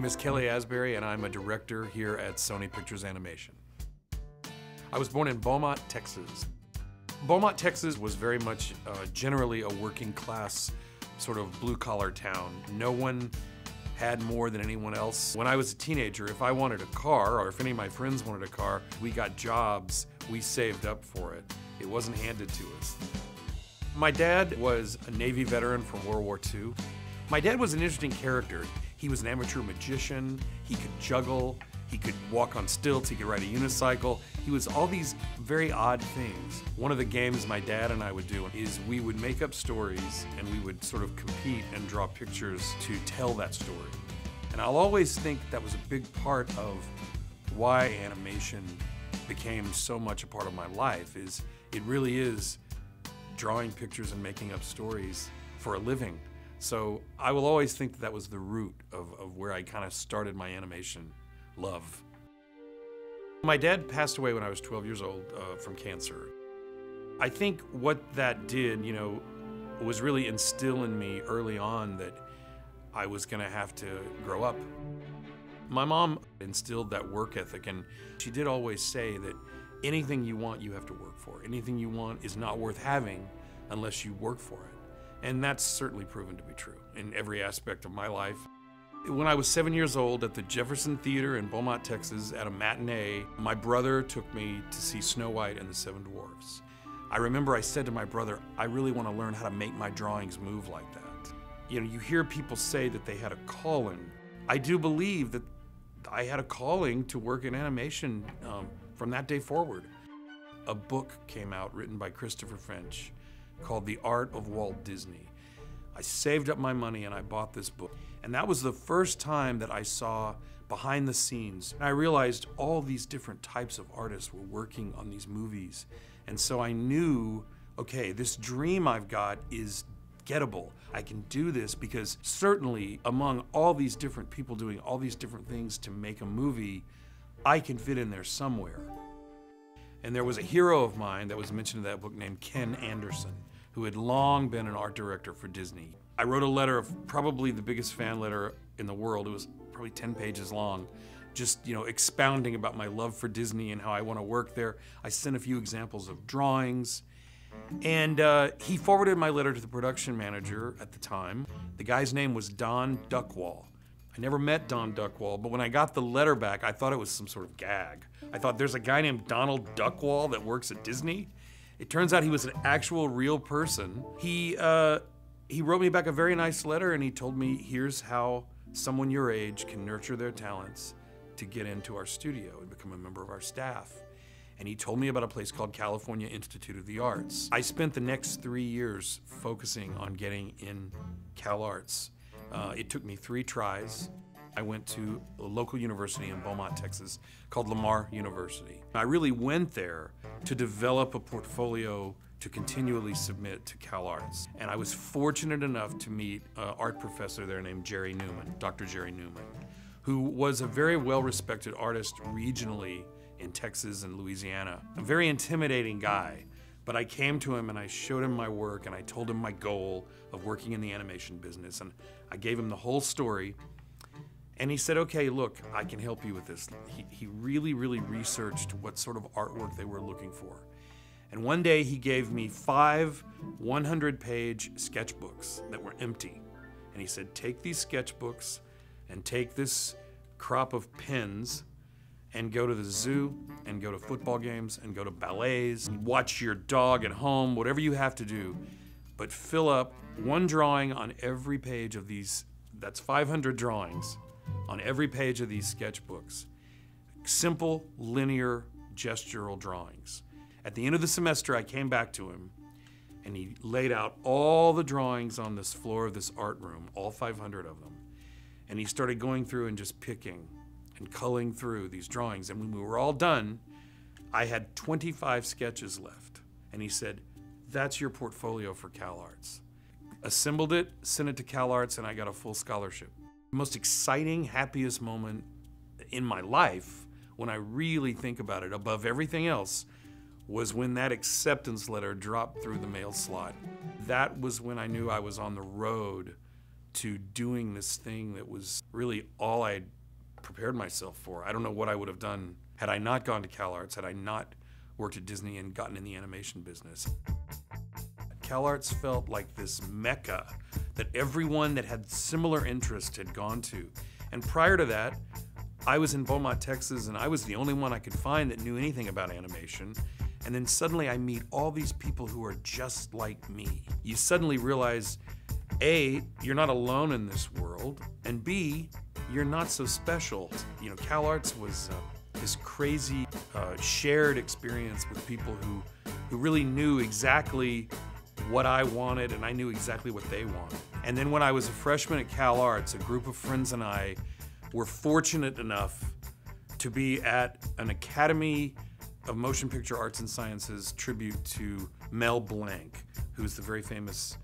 name is Kelly Asbury, and I'm a director here at Sony Pictures Animation. I was born in Beaumont, Texas. Beaumont, Texas was very much generally a working class, sort of blue-collar town. No one had more than anyone else. When I was a teenager, if I wanted a car, or if any of my friends wanted a car, we got jobs, we saved up for it. It wasn't handed to us. My dad was a Navy veteran from World War II. My dad was an interesting character. He was an amateur magician, he could juggle, he could walk on stilts, he could ride a unicycle. He was all these very odd things. One of the games my dad and I would do is we would make up stories and we would sort of compete and draw pictures to tell that story. And I'll always think that was a big part of why animation became so much a part of my life, is it really is drawing pictures and making up stories for a living. So I will always think that that was the root of where I kind of started my animation love. My dad passed away when I was 12 years old from cancer. I think what that did, was really instill in me early on that I was gonna have to grow up. My mom instilled that work ethic, and she did always say that anything you want, you have to work for. Anything you want is not worth having unless you work for it. And that's certainly proven to be true in every aspect of my life. When I was 7 years old at the Jefferson Theater in Beaumont, Texas, at a matinee, my brother took me to see Snow White and the Seven Dwarfs. I remember I said to my brother, I really want to learn how to make my drawings move like that. You hear people say that they had a calling. I do believe that I had a calling to work in animation from that day forward. A book came out written by Christopher French called The Art of Walt Disney. I saved up my money and I bought this book. And that was the first time that I saw behind the scenes. And I realized all these different types of artists were working on these movies. And so I knew, okay, this dream I've got is gettable. I can do this because certainly among all these different people doing all these different things to make a movie, I can fit in there somewhere. And there was a hero of mine that was mentioned in that book named Ken Anderson, who had long been an art director for Disney. I wrote a letter, of probably the biggest fan letter in the world. It was probably 10 pages long, just expounding about my love for Disney and how I want to work there. I sent a few examples of drawings, and he forwarded my letter to the production manager at the time. The guy's name was Don Duckwall. I never met Don Duckwall, but when I got the letter back, I thought it was some sort of gag. I thought, there's a guy named Donald Duckwall that works at Disney? It turns out he was an actual real person. He wrote me back a very nice letter, and he told me, here's how someone your age can nurture their talents to get into our studio and become a member of our staff. And he told me about a place called California Institute of the Arts. I spent the next 3 years focusing on getting in Cal Arts. It took me 3 tries. I went to a local university in Beaumont, Texas, called Lamar University. I really went there to develop a portfolio to continually submit to Cal Arts. And I was fortunate enough to meet an art professor there named Jerry Newman, Dr. Jerry Newman, who was a very well-respected artist regionally in Texas and Louisiana. A very intimidating guy. But I came to him and I showed him my work and I told him my goal of working in the animation business, and I gave him the whole story. And he said, okay, look, I can help you with this. He really, really researched what sort of artwork they were looking for. And one day he gave me 5 100-page sketchbooks that were empty. And he said, take these sketchbooks and take this crop of pens and go to the zoo, and go to football games, and go to ballets, and watch your dog at home, whatever you have to do, but fill up 1 drawing on every page of these, that's 500 drawings, on every page of these sketchbooks. Simple, linear, gestural drawings. At the end of the semester, I came back to him, and he laid out all the drawings on this floor of this art room, all 500 of them, and he started going through and just picking and culling through these drawings. And when we were all done, I had 25 sketches left. And he said, that's your portfolio for Cal Arts. Assembled it, sent it to Cal Arts, and I got a full scholarship. The most exciting, happiest moment in my life, when I really think about it, above everything else, was when that acceptance letter dropped through the mail slot. That was when I knew I was on the road to doing this thing that was really all I'd prepared myself for. I don't know what I would have done had I not gone to CalArts, had I not worked at Disney and gotten in the animation business. CalArts felt like this mecca that everyone that had similar interest had gone to. And prior to that, I was in Beaumont, Texas, and I was the only one I could find that knew anything about animation. And then suddenly I meet all these people who are just like me. You suddenly realize, A, you're not alone in this world, and B, you're not so special. You know, CalArts was this crazy shared experience with people who really knew exactly what I wanted, and I knew exactly what they wanted. And then when I was a freshman at CalArts, a group of friends and I were fortunate enough to be at an Academy of Motion Picture Arts and Sciences tribute to Mel Blanc, who's the very famous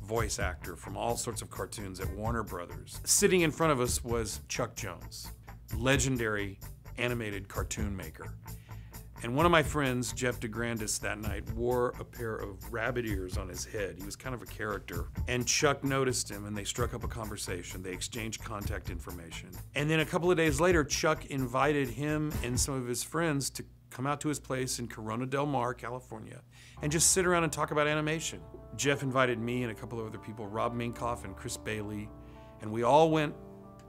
voice actor from all sorts of cartoons at Warner Brothers. Sitting in front of us was Chuck Jones, legendary animated cartoon maker. And one of my friends, Jeff DeGrandis, that night wore a pair of rabbit ears on his head. He was kind of a character. And Chuck noticed him and they struck up a conversation. They exchanged contact information. And then a couple of days later, Chuck invited him and some of his friends to come out to his place in Corona del Mar, California, and just sit around and talk about animation. Jeff invited me and a couple of other people, Rob Minkoff and Chris Bailey, and we all went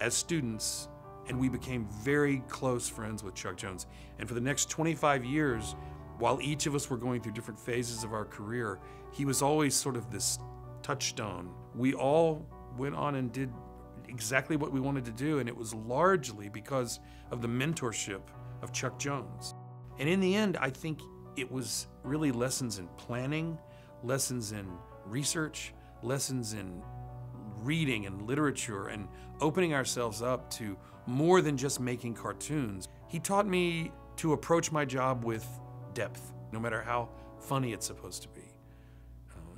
as students, and we became very close friends with Chuck Jones. And for the next 25 years, while each of us were going through different phases of our career, he was always sort of this touchstone. We all went on and did exactly what we wanted to do, and it was largely because of the mentorship of Chuck Jones. And in the end, I think it was really lessons in planning, lessons in research, lessons in reading and literature, and opening ourselves up to more than just making cartoons. He taught me to approach my job with depth, no matter how funny it's supposed to be.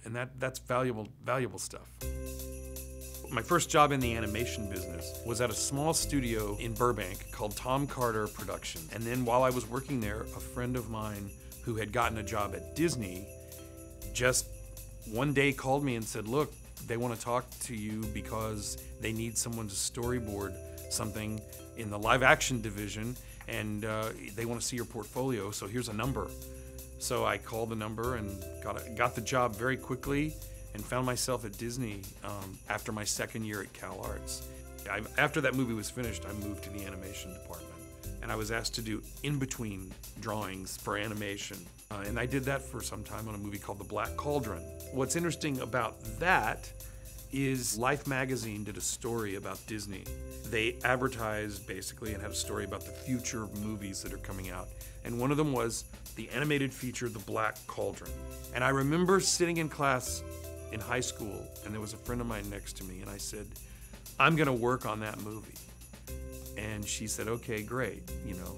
And that's valuable stuff. My first job in the animation business was at a small studio in Burbank called Tom Carter Productions. And then while I was working there, a friend of mine who had gotten a job at Disney just one day called me and said, look, they want to talk to you because they need someone to storyboard something in the live action division, and they want to see your portfolio, so here's a number. So I called the number and got the job very quickly and found myself at Disney after my second year at CalArts. After that movie was finished, I moved to the animation department, and I was asked to do in-between drawings for animation. And I did that for some time on a movie called The Black Cauldron. What's interesting about that is Life magazine did a story about Disney. They advertised basically and had a story about the future of movies that are coming out. And one of them was the animated feature, The Black Cauldron. And I remember sitting in class in high school, and there was a friend of mine next to me, and I said, I'm gonna work on that movie. And she said, okay, great, you know.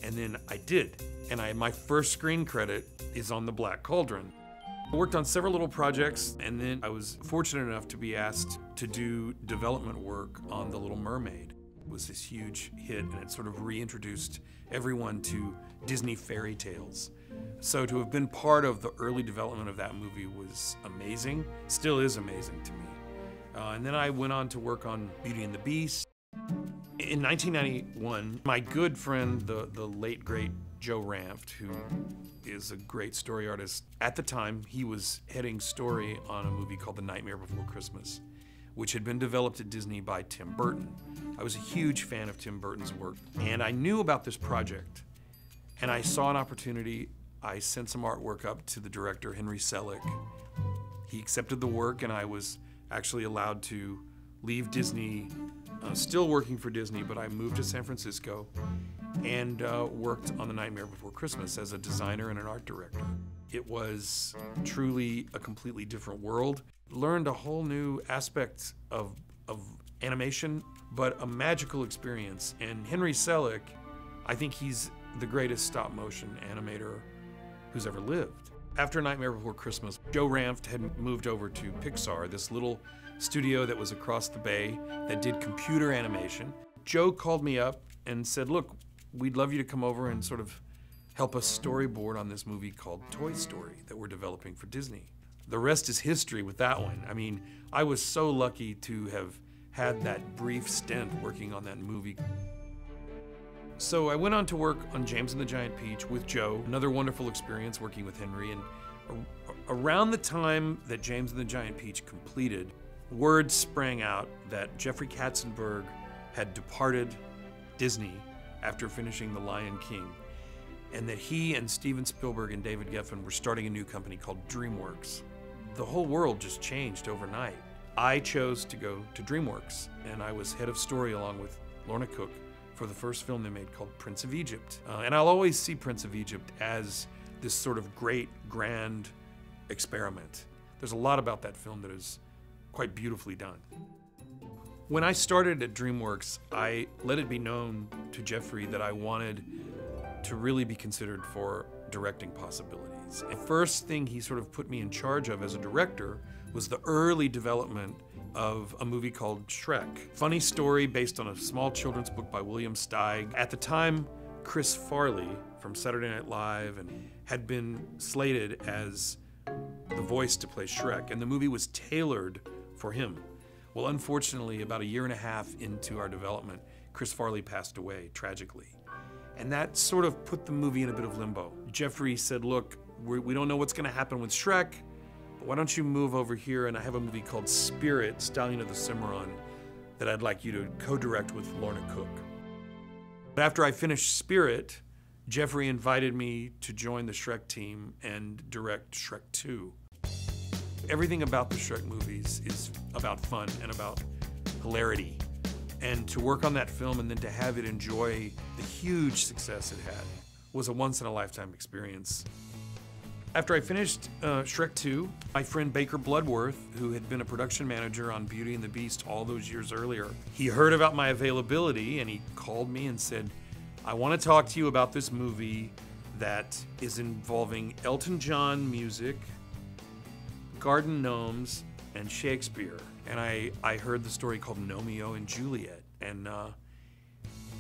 And then I did. And my first screen credit is on The Black Cauldron. I worked on several little projects, and then I was fortunate enough to be asked to do development work on The Little Mermaid. It was this huge hit, and it sort of reintroduced everyone to Disney fairy tales. So to have been part of the early development of that movie was amazing, still is amazing to me. And then I went on to work on Beauty and the Beast. In 1991, my good friend, the late, great Joe Ranft, who is a great story artist, at the time he was heading story on a movie called The Nightmare Before Christmas, which had been developed at Disney by Tim Burton. I was a huge fan of Tim Burton's work, and I knew about this project, and I saw an opportunity. I sent some artwork up to the director, Henry Selick. He accepted the work, and I was actually allowed to leave Disney, still working for Disney, but I moved to San Francisco and worked on The Nightmare Before Christmas as a designer and an art director. It was truly a completely different world. Learned a whole new aspect of animation, but a magical experience. And Henry Selick, I think he's the greatest stop motion animator who's ever lived. After Nightmare Before Christmas, Joe Ranft had moved over to Pixar, this little studio that was across the bay that did computer animation. Joe called me up and said, look, we'd love you to come over and sort of help us storyboard on this movie called Toy Story that we're developing for Disney. The rest is history with that one. I mean, I was so lucky to have had that brief stint working on that movie. So I went on to work on James and the Giant Peach with Joe, another wonderful experience working with Henry. And around the time that James and the Giant Peach completed, word sprang out that Jeffrey Katzenberg had departed Disney after finishing The Lion King, and that he and Steven Spielberg and David Geffen were starting a new company called DreamWorks. The whole world just changed overnight. I chose to go to DreamWorks, and I was head of story along with Lorna Cook for the first film they made called Prince of Egypt. And I'll always see Prince of Egypt as this sort of great, grand experiment. There's a lot about that film that is quite beautifully done. When I started at DreamWorks, I let it be known to Jeffrey that I wanted to really be considered for directing possibilities. The first thing he sort of put me in charge of as a director was the early development of a movie called Shrek. Funny story based on a small children's book by William Steig. At the time, Chris Farley from Saturday Night Live had been slated as the voice to play Shrek, and the movie was tailored for him. Well, unfortunately, about a year and a half into our development, Chris Farley passed away, tragically. And that sort of put the movie in a bit of limbo. Jeffrey said, look, we don't know what's gonna happen with Shrek, but why don't you move over here, and I have a movie called Spirit, Stallion of the Cimarron, that I'd like you to co-direct with Lorna Cook. After I finished Spirit, Jeffrey invited me to join the Shrek team and direct Shrek 2. Everything about the Shrek movies is about fun and about hilarity. And to work on that film and then to have it enjoy the huge success it had was a once-in-a-lifetime experience. After I finished Shrek 2, my friend Baker Bloodworth, who had been a production manager on Beauty and the Beast all those years earlier, he heard about my availability and he called me and said, I want to talk to you about this movie that is involving Elton John music, garden gnomes, and Shakespeare. And I heard the story called Romeo and Juliet, and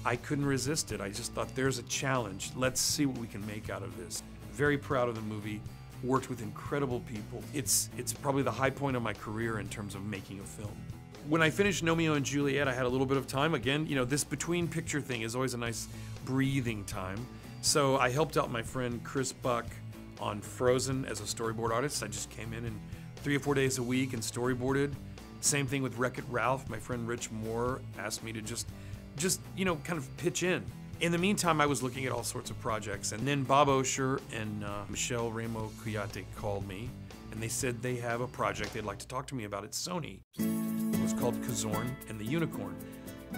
I couldn't resist it. I just thought, there's a challenge. Let's see what we can make out of this. Very proud of the movie, worked with incredible people. It's probably the high point of my career in terms of making a film. When I finished Romeo and Juliet, I had a little bit of time. Again, you know, this between picture thing is always a nice breathing time. So I helped out my friend Chris Buck on Frozen as a storyboard artist. I just came in and 3 or 4 days a week and storyboarded. Same thing with Wreck-It Ralph. My friend Rich Moore asked me to just you know, kind of pitch in. In the meantime, I was looking at all sorts of projects, and then Bob Osher and Michelle Ramo Kuyate called me, and they said they have a project they'd like to talk to me about at Sony. It was called Kazorn and the Unicorn.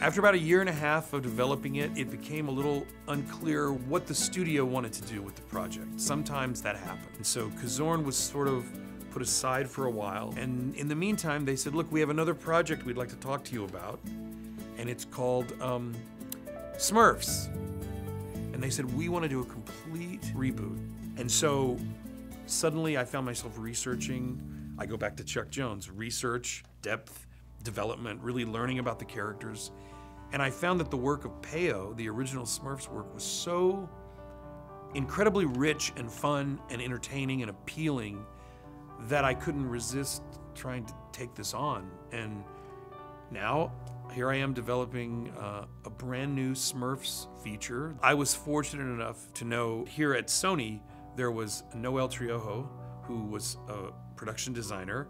After about a year and a half of developing it, it became a little unclear what the studio wanted to do with the project. Sometimes that happened. And so Kazorn was sort of put aside for a while, and in the meantime, they said, look, we have another project we'd like to talk to you about, and it's called Smurfs. And they said, we want to do a complete reboot. And so suddenly I found myself researching. I go back to Chuck Jones, research, depth, development, really learning about the characters. And I found that the work of Peyo, the original Smurfs work, was so incredibly rich and fun and entertaining and appealing that I couldn't resist trying to take this on. And now, here I am developing a brand new Smurfs feature. I was fortunate enough to know here at Sony, there was Noelle Triojo, who was a production designer.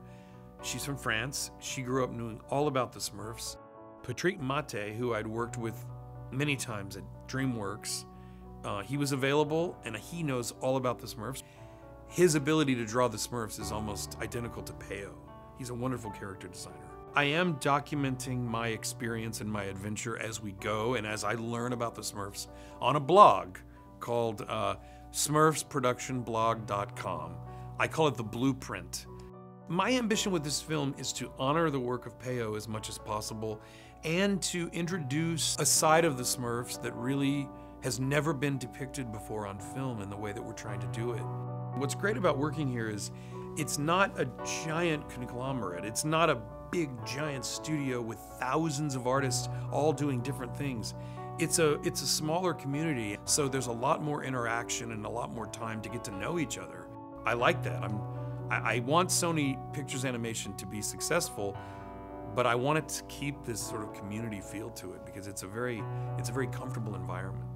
She's from France. She grew up knowing all about the Smurfs. Patrick Mate, who I'd worked with many times at DreamWorks, he was available and he knows all about the Smurfs. His ability to draw the Smurfs is almost identical to Peyo. He's a wonderful character designer. I am documenting my experience and my adventure as we go and as I learn about the Smurfs on a blog called smurfsproductionblog.com. I call it the Blueprint. My ambition with this film is to honor the work of Peyo as much as possible and to introduce a side of the Smurfs that really has never been depicted before on film in the way that we're trying to do it. What's great about working here is it's not a giant conglomerate. It's not a big giant studio with thousands of artists all doing different things. It's a smaller community, so there's a lot more interaction and a lot more time to get to know each other. I like that. I want Sony Pictures Animation to be successful, But I wanted to keep this sort of community feel to it because it's a very comfortable environment.